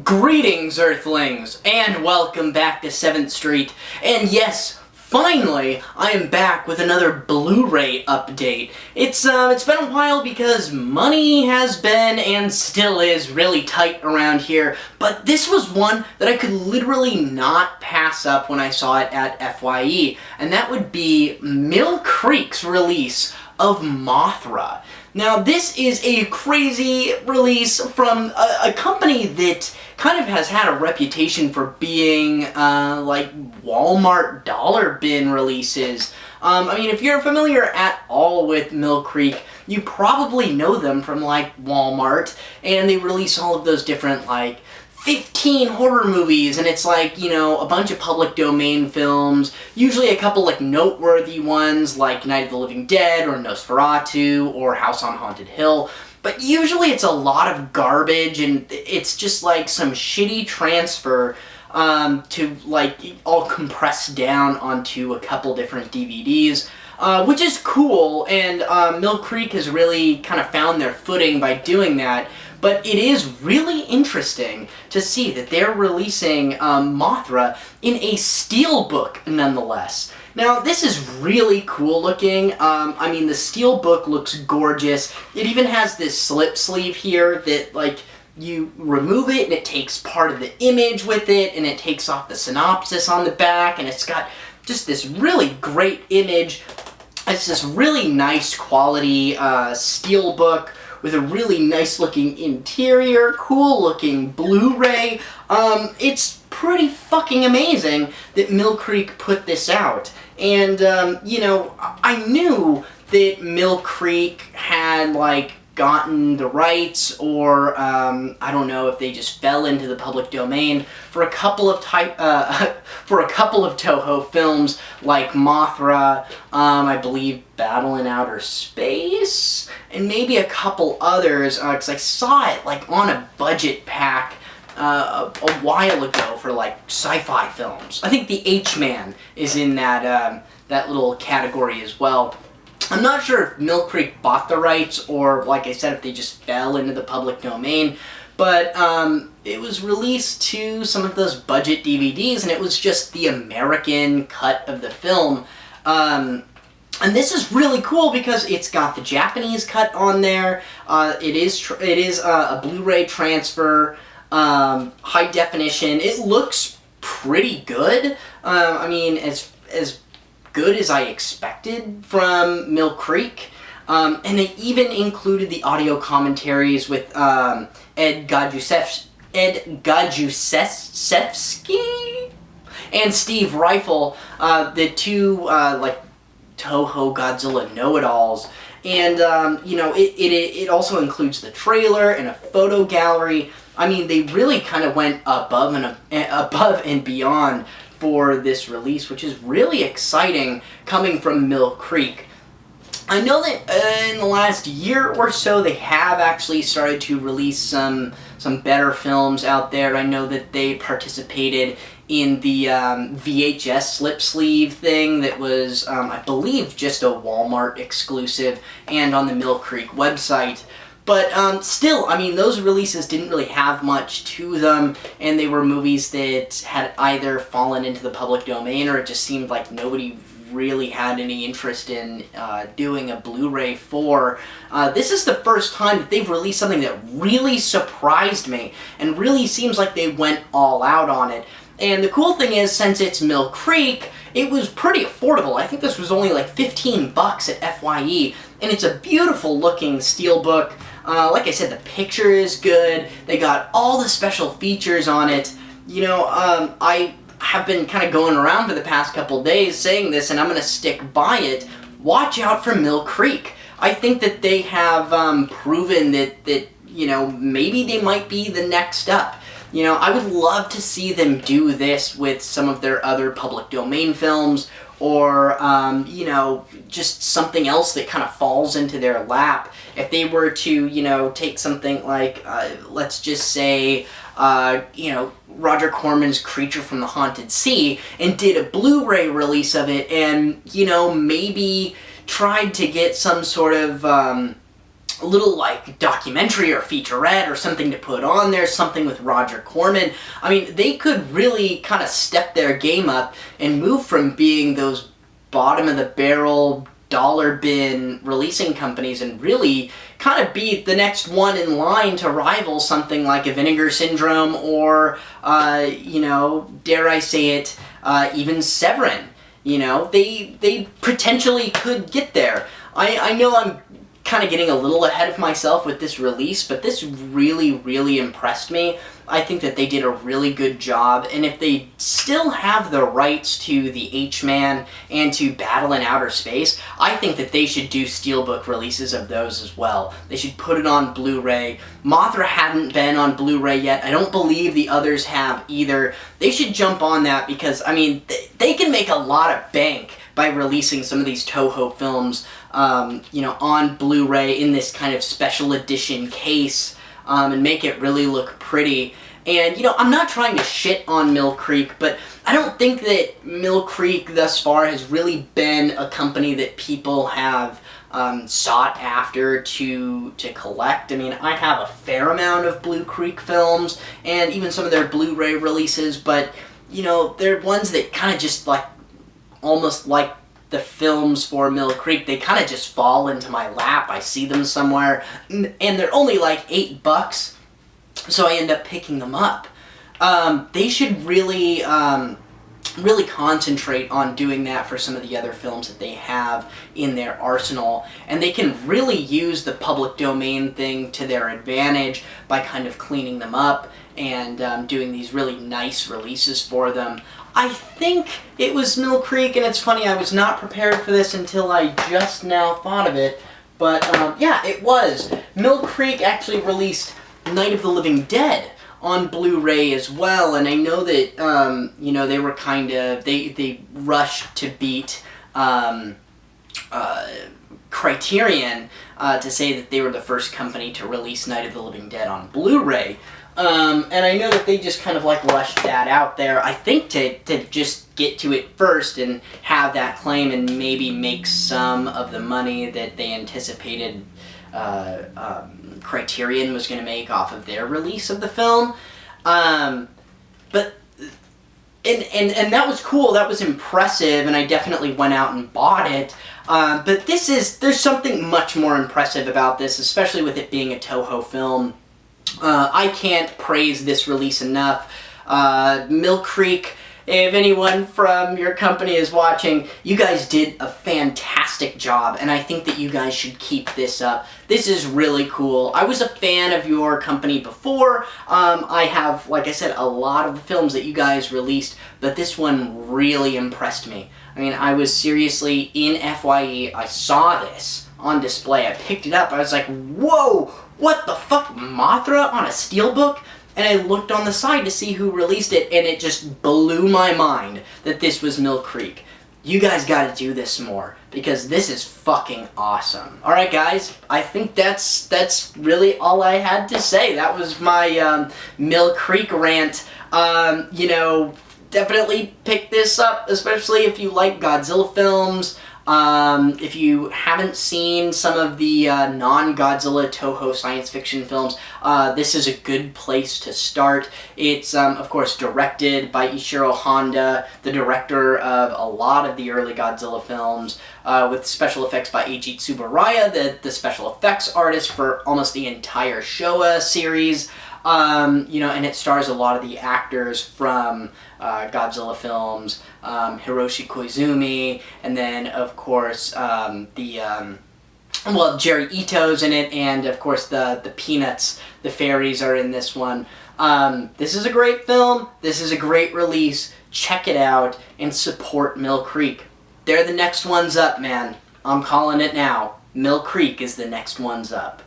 Greetings, Earthlings, and welcome back to 7th Street. And yes, finally, I am back with another Blu-ray update. It's been a while because money has been and still is really tight around here, but this was one that I could literally not pass up when I saw it at FYE, and that would be Mill Creek's release of MOTHRA. Now, this is a crazy release from a company that kind of has had a reputation for being like Walmart dollar bin releases. I mean, if you're familiar at all with Mill Creek, you probably know them from like Walmart, and they release all of those different like 15 horror movies, and it's like, you know, a bunch of public domain films, usually a couple like noteworthy ones like Night of the Living Dead or Nosferatu or House on Haunted Hill, but usually it's a lot of garbage and it's just like some shitty transfer to like all compressed down onto a couple different DVDs. Which is cool, and Mill Creek has really kind of found their footing by doing that. But it is really interesting to see that they're releasing MOTHRA in a steelbook, nonetheless. Now, this is really cool looking. I mean, the steelbook looks gorgeous. It even has this slip sleeve here that, like, you remove it and it takes part of the image with it, and it takes off the synopsis on the back, and it's got just this really great image. It's this really nice quality steelbook with a really nice looking interior, cool looking Blu-ray. It's pretty fucking amazing that Mill Creek put this out. And, you know, I knew that Mill Creek had, like, gotten the rights, or I don't know if they just fell into the public domain for a couple of Toho films like MOTHRA, I believe Battle in Outer Space, and maybe a couple others, because I saw it like on a budget pack a while ago for like sci-fi films. I think the H-Man is in that that little category as well. I'm not sure if Mill Creek bought the rights, or, like I said, if they just fell into the public domain, but it was released to some of those budget DVDs, and it was just the American cut of the film. And this is really cool because it's got the Japanese cut on there. It is a Blu-ray transfer, high definition. It looks pretty good. I mean, as good as I expected from Mill Creek, and they even included the audio commentaries with Ed Gajusevsky and Steve Rifle, the two like Toho Godzilla know-it-alls. And you know, it also includes the trailer and a photo gallery. I mean, they really kind of went above and beyond for this release, which is really exciting coming from Mill Creek. I know that in the last year or so they have actually started to release some better films out there. I know that they participated in the VHS slip sleeve thing that was, I believe, just a Walmart exclusive and on the Mill Creek website. But still, I mean, those releases didn't really have much to them, and they were movies that had either fallen into the public domain, or it just seemed like nobody really had any interest in doing a Blu-ray for. This is the first time that they've released something that really surprised me, and really seems like they went all out on it. And the cool thing is, since it's Mill Creek, it was pretty affordable. I think this was only like 15 bucks at FYE, and it's a beautiful looking steelbook. Like I said, the picture is good. They got all the special features on it. You know, I have been kind of going around for the past couple days saying this, and I'm going to stick by it. Watch out for Mill Creek. I think that they have proven that, you know, maybe they might be the next up. You know, I would love to see them do this with some of their other public domain films, or, you know, just something else that kind of falls into their lap. If they were to, you know, take something like, let's just say, you know, Roger Corman's Creature from the Haunted Sea, and did a Blu-ray release of it, and, you know, maybe tried to get some sort of, a little like documentary or featurette or something to put on there, something with Roger Corman. I mean, they could really kind of step their game up and move from being those bottom of the barrel dollar bin releasing companies and really kind of be the next one in line to rival something like a Vinegar Syndrome or, you know, dare I say it, even Severin. You know, they potentially could get there. I know I'm kind of getting a little ahead of myself with this release, but this really, really impressed me. I think that they did a really good job, and if they still have the rights to the H-Man and to Battle in Outer Space, I think that they should do Steelbook releases of those as well. They should put it on Blu-ray. MOTHRA hadn't been on Blu-ray yet. I don't believe the others have either. They should jump on that because, I mean, they can make a lot of bank by releasing some of these Toho films, you know, on Blu-ray in this kind of special edition case, and make it really look pretty. And, you know, I'm not trying to shit on Mill Creek, but I don't think that Mill Creek thus far has really been a company that people have sought after to collect. I mean, I have a fair amount of Blue Creek films, and even some of their Blu-ray releases, but, you know, they're ones that kind of just, like, almost like the films for Mill Creek, they kind of just fall into my lap. I see them somewhere, and they're only like $8, so I end up picking them up. They should really, really concentrate on doing that for some of the other films that they have in their arsenal, and they can really use the public domain thing to their advantage by kind of cleaning them up and doing these really nice releases for them. I think it was Mill Creek, and it's funny, I was not prepared for this until I just now thought of it, but yeah, it was. Mill Creek actually released Night of the Living Dead on Blu-ray as well, and I know that, you know, they were kind of, they rushed to beat Criterion to say that they were the first company to release Night of the Living Dead on Blu-ray. And I know that they just kind of like rushed that out there, I think to just get to it first and have that claim and maybe make some of the money that they anticipated Criterion was going to make off of their release of the film. But and that was cool, that was impressive, and I definitely went out and bought it. But there's something much more impressive about this, especially with it being a Toho film. I can't praise this release enough. Mill Creek, if anyone from your company is watching, you guys did a fantastic job, and I think that you guys should keep this up. This is really cool. I was a fan of your company before. I have, like I said, a lot of the films that you guys released, but this one really impressed me. I mean, I was seriously in FYE. I saw this on display. I picked it up. I was like, whoa! What the fuck, MOTHRA on a Steelbook? And I looked on the side to see who released it, and it just blew my mind that this was Mill Creek. You guys gotta do this more, because this is fucking awesome. Alright guys, I think that's really all I had to say. That was my Mill Creek rant. You know, definitely pick this up, especially if you like Godzilla films. If you haven't seen some of the non-Godzilla Toho science fiction films, this is a good place to start. It's, of course, directed by Ishiro Honda, the director of a lot of the early Godzilla films, with special effects by Eiji Tsuburaya, the special effects artist for almost the entire Showa series. You know, and it stars a lot of the actors from Godzilla films, Hiroshi Koizumi, and then, of course, well, Jerry Ito's in it, and, of course, the Peanuts, the fairies are in this one. This is a great film. This is a great release. Check it out and support Mill Creek. They're the next ones up, man. I'm calling it now. Mill Creek is the next ones up.